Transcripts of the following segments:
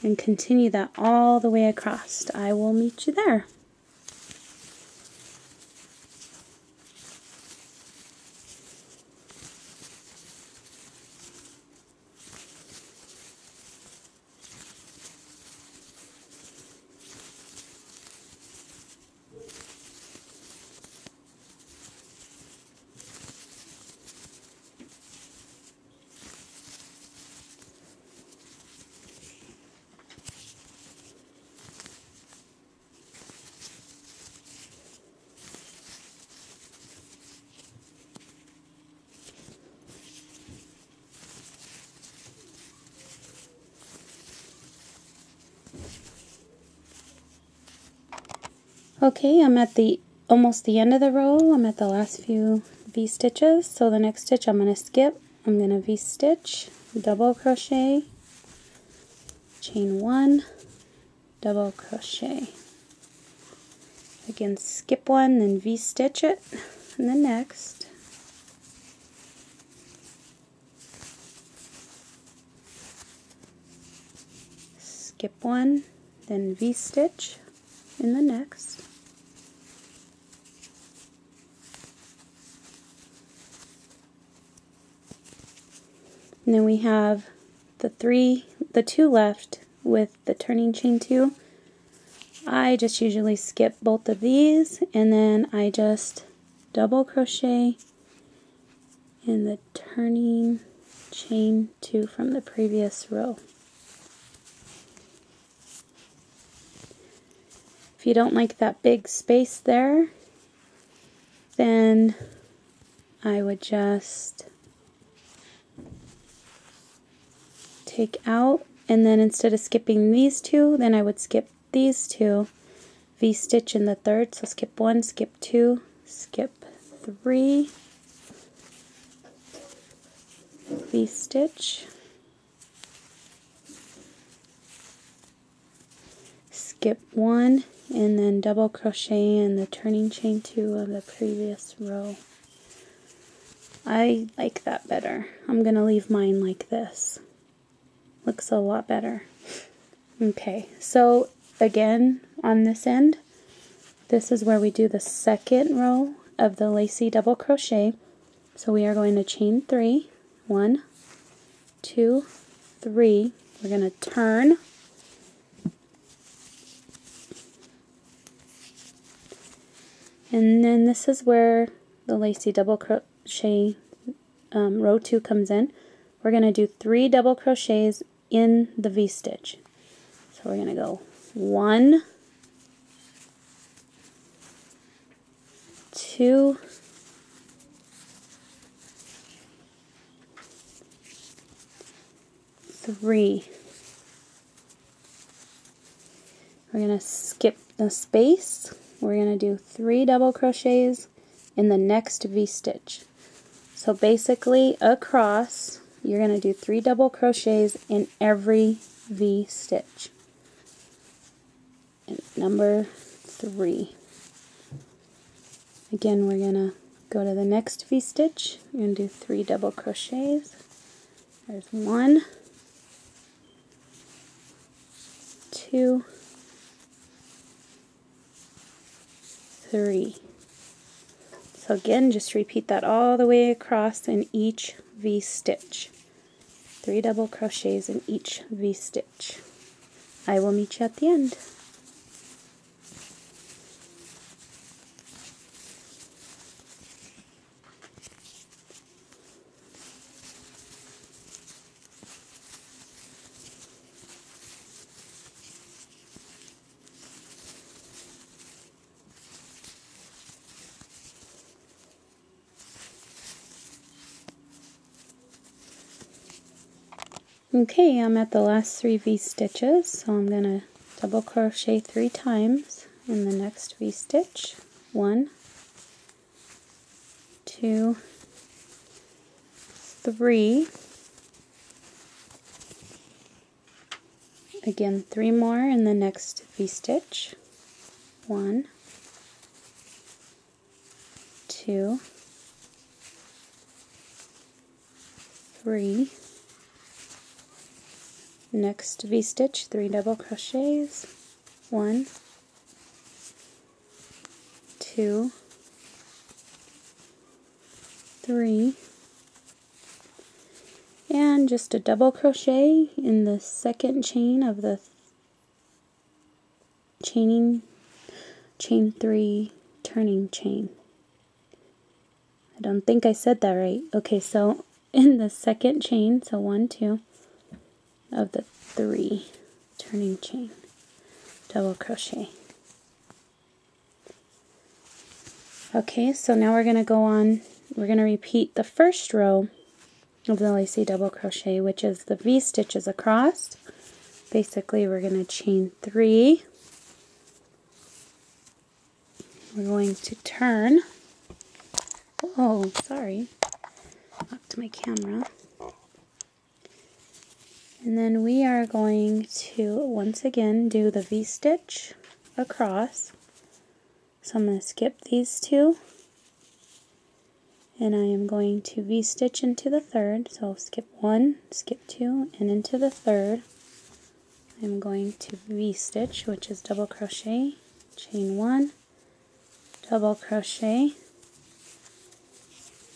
and continue that all the way across. I will meet you there. Okay, I'm at almost the end of the row. I'm at the last few V-stitches. So the next stitch I'm going to skip. I'm going to V-stitch, double crochet, chain 1, double crochet. Again, skip one, then V-stitch it in the next. Skip one, then V-stitch in the next. And then we have the two left with the turning chain 2. I just usually skip both of these, and then I just double crochet in the turning chain 2 from the previous row. If you don't like that big space there, then I would just take out, and then instead of skipping these two, then I would skip these two, V-stitch in the third. So skip 1, skip 2, skip 3, V-stitch, skip 1, and then double crochet in the turning chain 2 of the previous row. I like that better. I'm going to leave mine like this. Looks a lot better. Okay, so again on this end, this is where we do the second row of the lacy double crochet. So we are going to chain 3, 1, 2, 3. We're going to turn, and then this is where the lacy double crochet row 2 comes in. We're going to do 3 double crochets in the V-stitch. So we're going to go 1, 2, 3. We're going to skip the space. We're going to do 3 double crochets in the next V-stitch. So basically across, you're going to do 3 double crochets in every V-stitch. And number 3. Again, we're going to go to the next V-stitch. You're going to do 3 double crochets. There's 1, 2, 3. So again, just repeat that all the way across in each V-stitch. 3 double crochets in each V-stitch. I will meet you at the end. Okay, I'm at the last 3 V-stitches, so I'm going to double crochet 3 times in the next V-stitch. 1, 2, 3. Again, 3 more in the next V-stitch. 1, 2, 3. Next V-stitch, 3 double crochets, 1, 2, 3, and just a double crochet in the second chain of the chain 3 turning chain. I don't think I said that right. Okay, so in the second chain, so 1, 2 of the 3 turning chain, double crochet. Okay, so now we're going to go on, we're going to repeat the first row of the lacy double crochet, which is the V stitches across. Basically, we're going to chain 3. We're going to turn. Oh, sorry. Knocked my camera. And then we are going to once again do the V stitch across. So I'm going to skip these 2. And I am going to V-stitch into the third, so skip 1, skip 2, and into the third. I'm going to V-stitch, which is double crochet, chain 1, double crochet.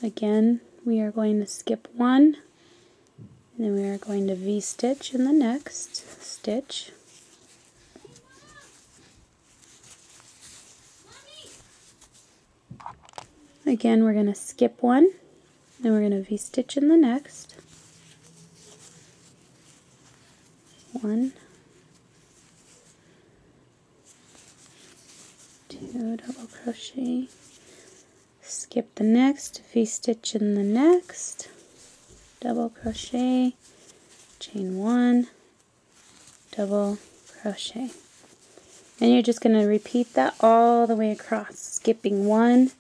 Again, we are going to skip 1, and then we are going to V-stitch in the next stitch. Again, we're going to skip 1, and we're going to V-stitch in the next. 1, 2, double crochet, skip the next, V-stitch in the next, double crochet, chain 1, double crochet. And you're just going to repeat that all the way across, skipping 1,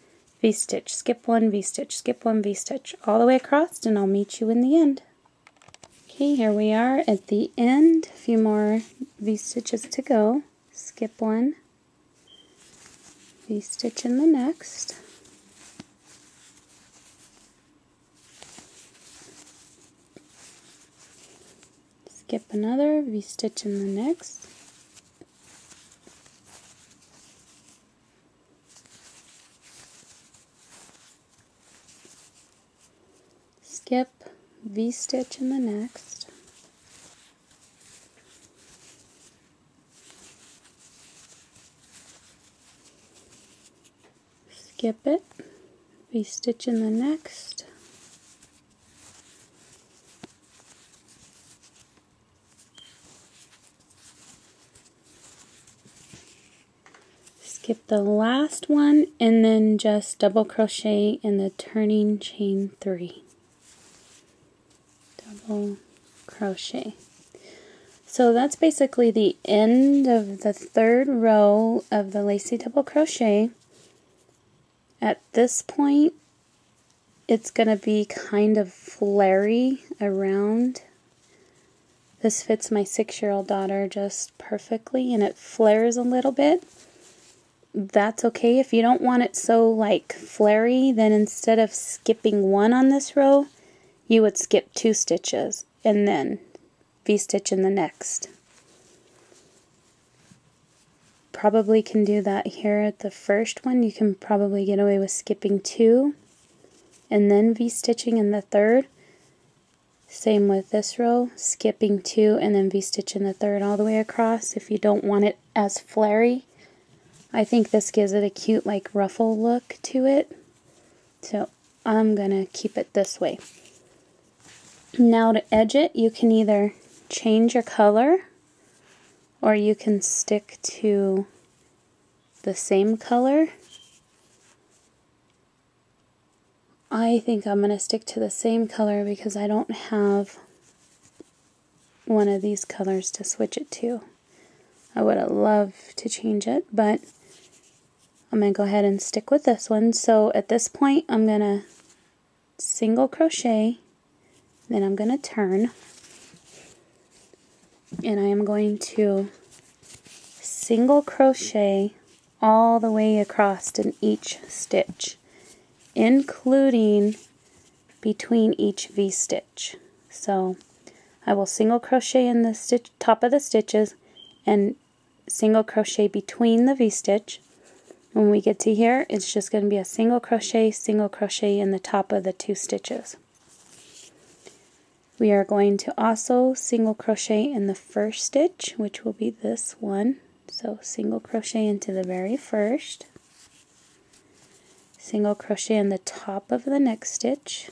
V-stitch, skip 1, V-stitch, skip 1, V-stitch, all the way across, and I'll meet you in the end. Okay, here we are at the end. A few more V-stitches to go. Skip 1, V-stitch in the next. Skip another, V-stitch in the next. Skip, V-stitch in the next. Skip it, V-stitch in the next. Skip the last one and then just double crochet in the turning chain 3. Double crochet. So that's basically the end of the third row of the lacy double crochet. At this point, it's going to be kind of flary around. This fits my 6-year-old daughter just perfectly, and it flares a little bit. That's okay. If you don't want it so like flary, then instead of skipping 1 on this row, you would skip 2 stitches and then V-stitch in the next. Probably can do that here at the first one. You can probably get away with skipping 2 and then V-stitching in the third. Same with this row, skipping 2 and then V-stitch in the third all the way across if you don't want it as flary. I think this gives it a cute like ruffle look to it. So I'm going to keep it this way. Now to edge it, you can either change your color or you can stick to the same color. I think I'm going to stick to the same color because I don't have one of these colors to switch it to. I would have loved to change it, but I'm going to go ahead and stick with this one. So at this point, I'm going to single crochet, then I'm going to turn, and I am going to single crochet all the way across in each stitch, including between each V-stitch. So I will single crochet in the top of the stitches and single crochet between the V-stitch. When we get to here, it's just going to be a single crochet in the top of the 2 stitches. We are going to also single crochet in the first stitch, which will be this one. So single crochet into the very first, single crochet in the top of the next stitch,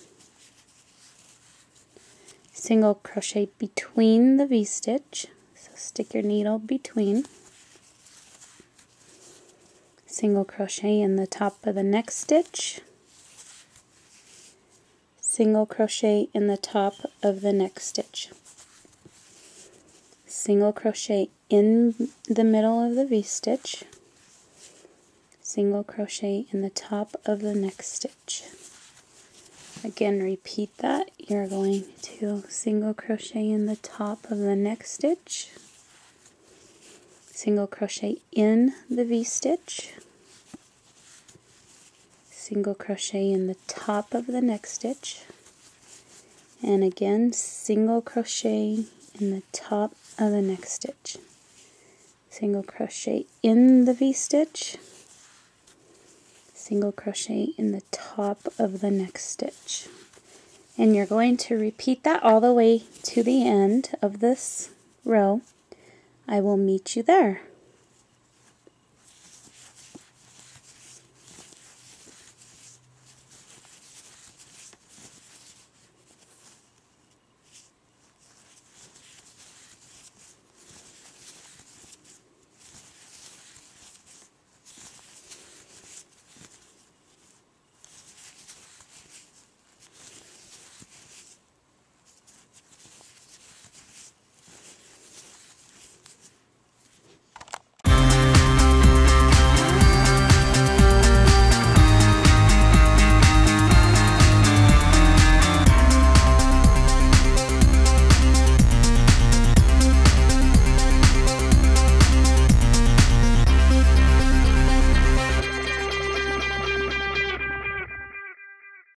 single crochet between the V-stitch, so stick your needle between, single crochet in the top of the next stitch, single crochet in the top of the next stitch, single crochet in the middle of the V-stitch, single crochet in the top of the next stitch. Again, repeat that. You're going to single crochet in the top of the next stitch, single crochet in the V-stitch, single crochet in the top of the next stitch, and again single crochet in the top of the next stitch, single crochet in the V-stitch, single crochet in the top of the next stitch. And you're going to repeat that all the way to the end of this row. I will meet you there.